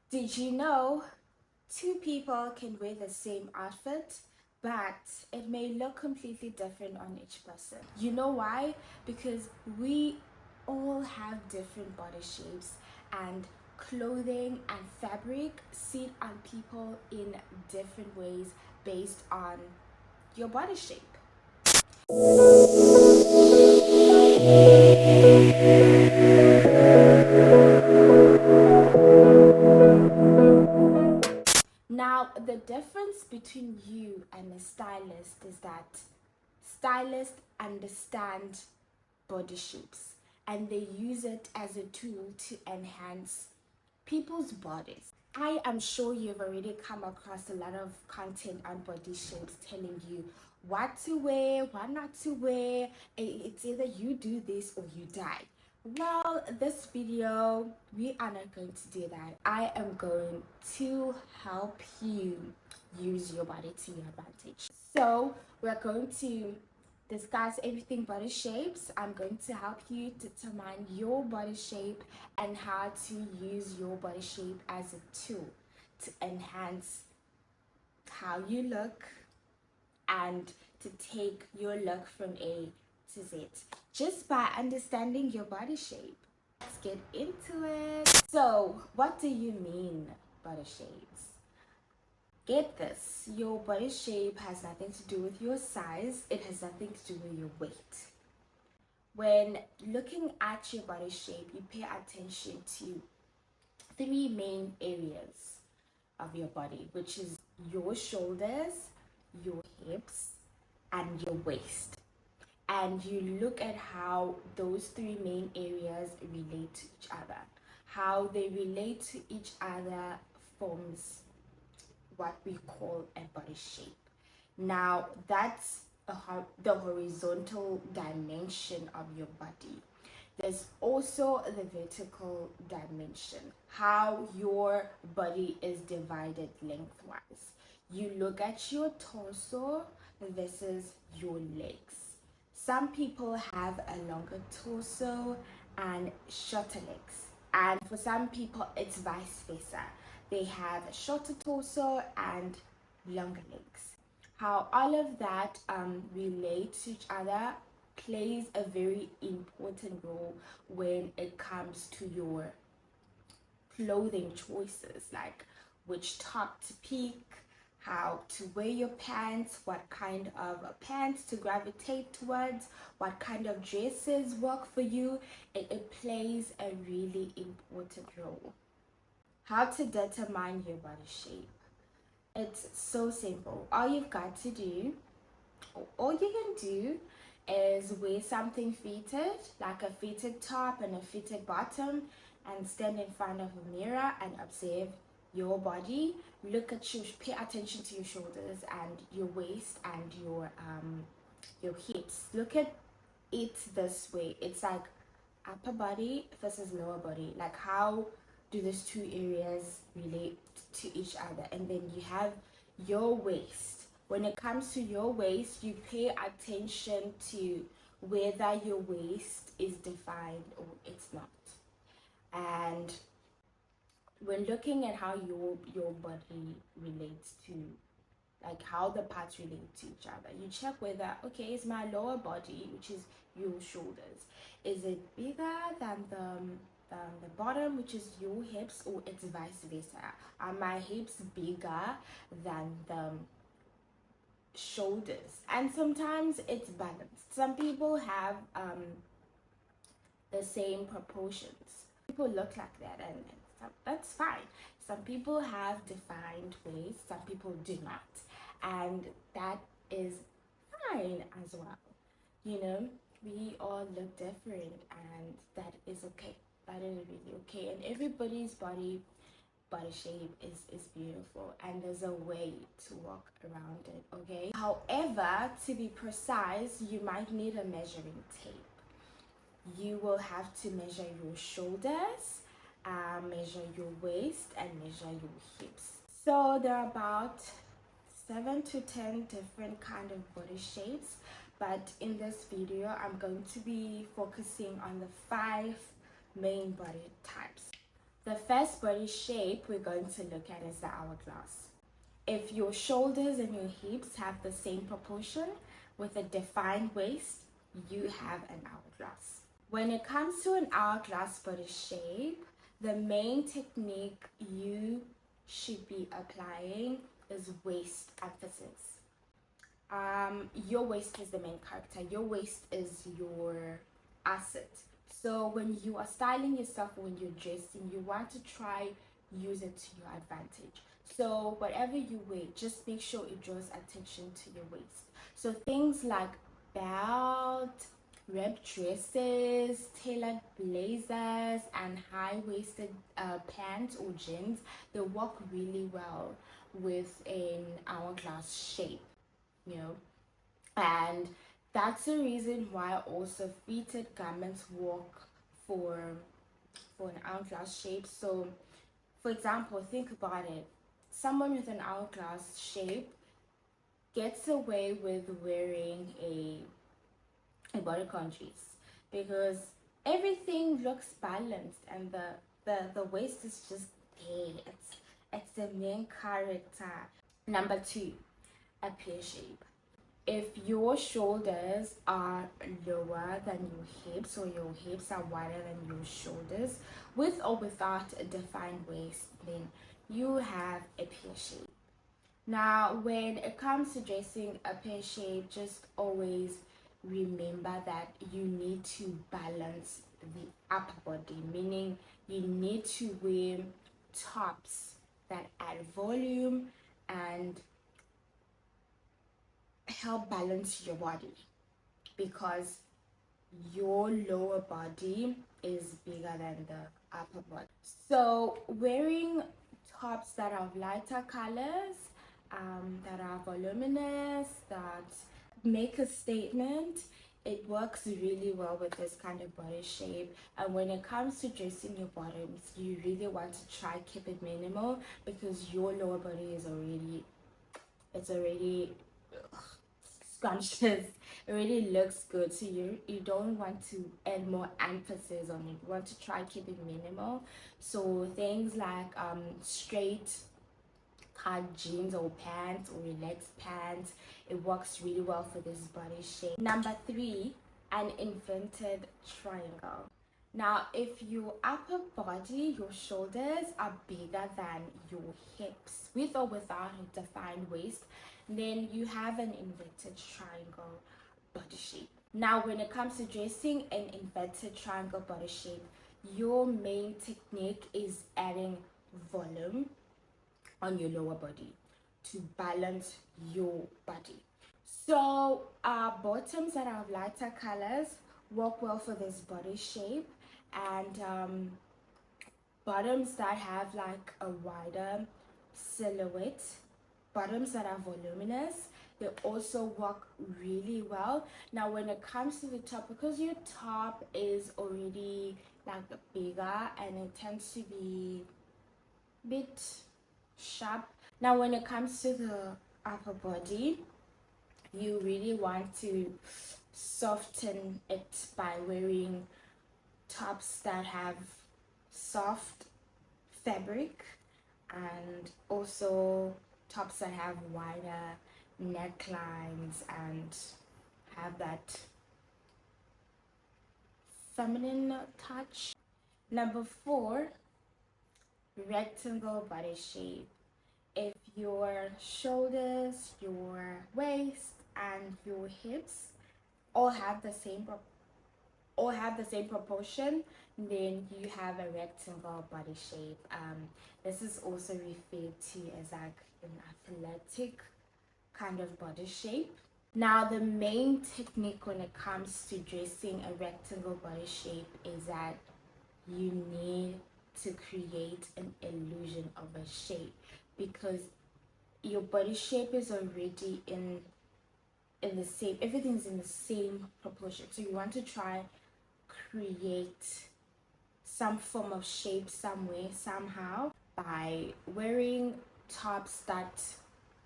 Did you know two people can wear the same outfit, but it may look completely different on each person? You know why? Because we all have different body shapes, and clothing and fabric sit on people in different ways based on your body shape. Now, the difference between you and a stylist is that stylists understand body shapes and they use it as a tool to enhance people's bodies. I am sure you've already come across a lot of content on body shapes telling you what to wear, what not to wear. It's either you do this or you die. Well, this video, we are not going to do that. I am going to help you use your body to your advantage. So, we're going to discuss everything body shapes. I'm going to help you determine your body shape and how to use your body shape as a tool to enhance how you look and to take your look from A to Z just by understanding your body shape. Let's get into it. So, what do you mean body shapes? Get this, your body shape has nothing to do with your size, it has nothing to do with your weight. When looking at your body shape, you pay attention to three main areas of your body, which is your shoulders, your hips, and your waist. And you look at how those three main areas relate to each other. How they relate to each other forms what we call a body shape. Now, that's the horizontal dimension of your body. There's also the vertical dimension, how your body is divided lengthwise. You look at your torso versus your legs. Some people have a longer torso and shorter legs, and for some people, it's vice versa. They have a shorter torso and longer legs. How all of that relate to each other plays a very important role when it comes to your clothing choices, like which top to pick, how to wear your pants, what kind of pants to gravitate towards, what kind of dresses work for you. It plays a really important role. How to determine your body shape. It's so simple. All you've got to do, all you can do is wear something fitted, like a fitted top and a fitted bottom, and stand in front of a mirror and observe your body. Look at your, pay attention to your shoulders and your waist and your hips. Look at it this way. It's like upper body versus lower body. Like how do these two areas relate to each other? And then you have your waist. When it comes to your waist, you pay attention to whether your waist is defined or it's not. And when looking at how your body relates to, like how the parts relate to each other, you check whether, okay, is my lower body, which is your shoulders, is it bigger than the bottom, which is your hips, or it's vice versa? Are my hips bigger than the shoulders? And sometimes it's balanced. Some people have the same proportions. People look like that, and that's fine. Some people have defined waist, some people do not, and that is fine as well. You know, we all look different, and that is okay. That is really okay. And everybody's body shape is beautiful, and there's a way to walk around it. Okay. However, to be precise, you might need a measuring tape. You will have to measure your shoulders, measure your waist, and measure your hips. So there are about 7 to 10 different kind of body shapes, but in this video I'm going to be focusing on the 5 main body types. The first body shape we're going to look at is the hourglass. If your shoulders and your hips have the same proportion with a defined waist, you have an hourglass. When it comes to an hourglass body shape, the main technique you should be applying is waist emphasis. Your waist is the main character. Your waist is your asset. So when you are styling yourself, when you're dressing, you want to try use it to your advantage. So whatever you wear, just make sure it draws attention to your waist. So things like belt, ribbed dresses, tailored blazers, and high-waisted pants or jeans, they work really well with an hourglass shape, you know. And that's the reason why also fitted garments work for an hourglass shape. So for example, think about it. Someone with an hourglass shape gets away with wearing a bodycon dress because everything looks balanced and the waist is just there. It's the main character. Number two, a pear shape. If your shoulders are lower than your hips or your hips are wider than your shoulders, with or without a defined waist, then you have a pear shape. Now, when it comes to dressing a pear shape, just always remember that you need to balance the upper body, meaning you need to wear tops that add volume and help balance your body, because your lower body is bigger than the upper body. So wearing tops that are of lighter colors, that are voluminous, that make a statement, it works really well with this kind of body shape. And when it comes to dressing your bottoms, you really want to try keep it minimal, because your lower body is already scrumptious. It really looks good, so you don't want to add more emphasis on it. You want to try keep it minimal. So things like straight cut jeans or pants or relaxed pants, it works really well for this body shape. Number three, an inverted triangle. Now, if your upper body, your shoulders are bigger than your hips, with or without a defined waist, then you have an inverted triangle body shape. Now, when it comes to dressing an inverted triangle body shape, your main technique is adding volume on your lower body to balance your body. So bottoms that are of lighter colors work well for this body shape, and bottoms that have like a wider silhouette, bottoms that are voluminous, they also work really well. Now when it comes to the top, because your top is already like bigger and it tends to be a bit sharp, now when it comes to the upper body, you really want to soften it by wearing tops that have soft fabric, and also tops that have wider necklines and have that feminine touch. Number four, rectangle body shape. If your shoulders, your waist, and your hips all have the same proportion, then you have a rectangle body shape. This is also referred to as like an athletic kind of body shape. Now, the main technique when it comes to dressing a rectangle body shape is that you need to create an illusion of a shape, because your body shape is already in the same, everything's in the same proportion. So you want to try create some form of shape somewhere, somehow, by wearing tops that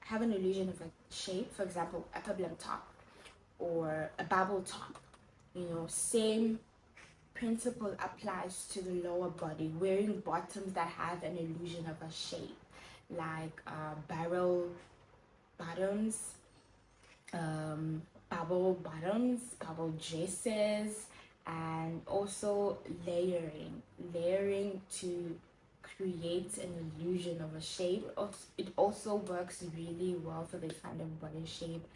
have an illusion of a shape. For example, a peplum top or a bubble top, same principle applies to the lower body, wearing bottoms that have an illusion of a shape, like barrel bottoms, bubble dresses, and also layering to create an illusion of a shape. It also works really well for this kind of body shape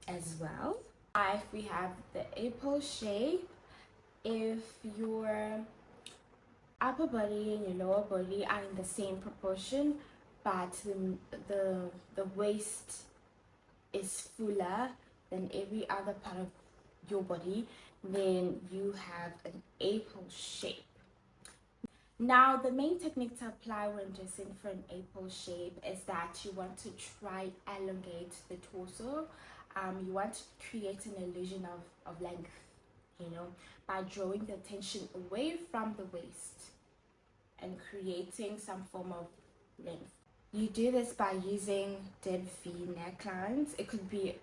as well. If we have the apple shape, if your upper body and your lower body are in the same proportion, but the waist is fuller than every other part of your body, then you have an apple shape. Now, the main technique to apply when dressing for an apple shape is that you want to try elongate the torso. You want to create an illusion of length, by drawing the attention away from the waist and creating some form of length. You do this by using dead V necklines. It could be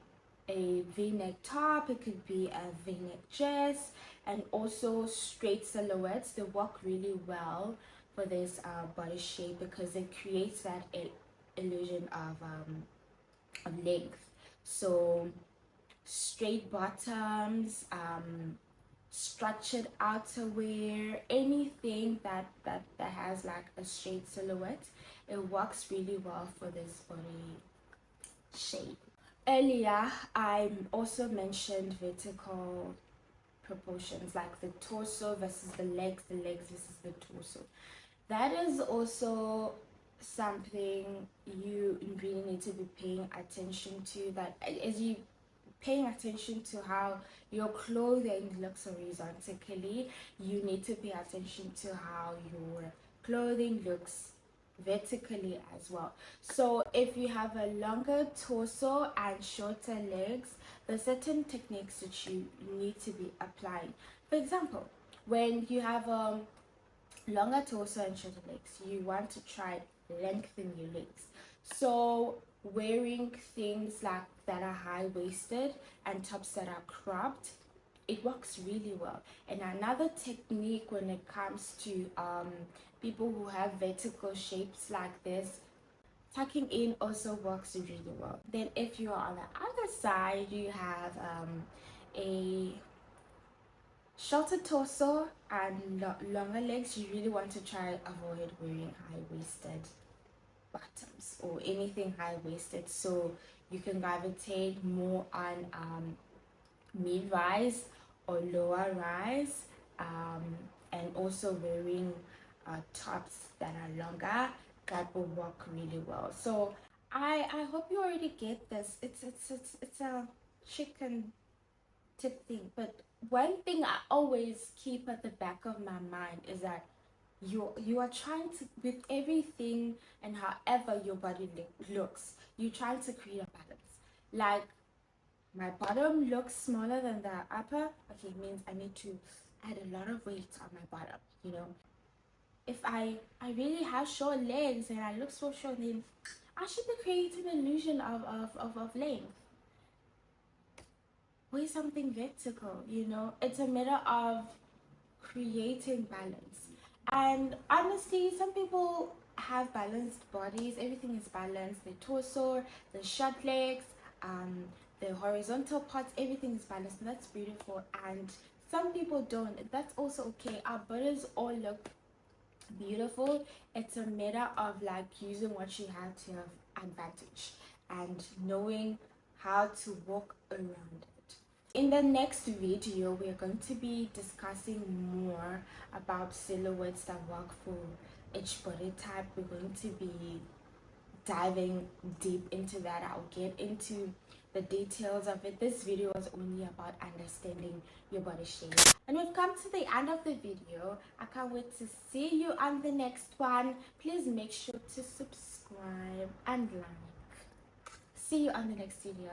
a V-neck top, it could be a V-neck dress, and also straight silhouettes. They work really well for this body shape because it creates that illusion of length. So straight bottoms, structured outerwear, anything that has like a straight silhouette, it works really well for this body shape. Earlier, I also mentioned vertical proportions, like the torso versus the legs versus the torso. That is also something you really need to be paying attention to, that as you paying attention to how your clothing looks horizontally, you need to pay attention to how your clothing looks vertically as well. So if you have a longer torso and shorter legs, there's certain techniques that you need to be applying. For example, when you have a longer torso and shorter legs, you want to try lengthen your legs. So wearing things like that are high-waisted and tops that are cropped, it works really well. And another technique when it comes to people who have vertical shapes like this, tucking in also works really well. Then if you are on the other side, you have a shorter torso and longer legs, you really want to try avoid wearing high-waisted bottoms or anything high-waisted, so you can gravitate more on mid-rise or lower rise, and also wearing tops that are longer. That will work really well. So I hope you already get this. It's a chicken tip thing, but one thing I always keep at the back of my mind is that you are trying to, with everything and however your body looks, you're trying to create a balance. Like, my bottom looks smaller than the upper, okay, it means I need to add a lot of weight on my bottom, if I really have short legs and I look so short, then I should be creating an illusion of length. Wear something vertical, it's a matter of creating balance. And honestly, some people have balanced bodies. Everything is balanced. The torso, the short legs, the horizontal parts, everything is balanced, and that's beautiful. And some people don't. That's also okay. Our bodies all look beautiful. It's a matter of like using what you have to your advantage and knowing how to walk around it. In the next video, we're going to be discussing more about silhouettes that work for each body type. We're going to be diving deep into that. I'll get into the details of it. This video is only about understanding your body shape. And we've come to the end of the video. I can't wait to see you on the next one. Please make sure to subscribe and like. See you on the next video.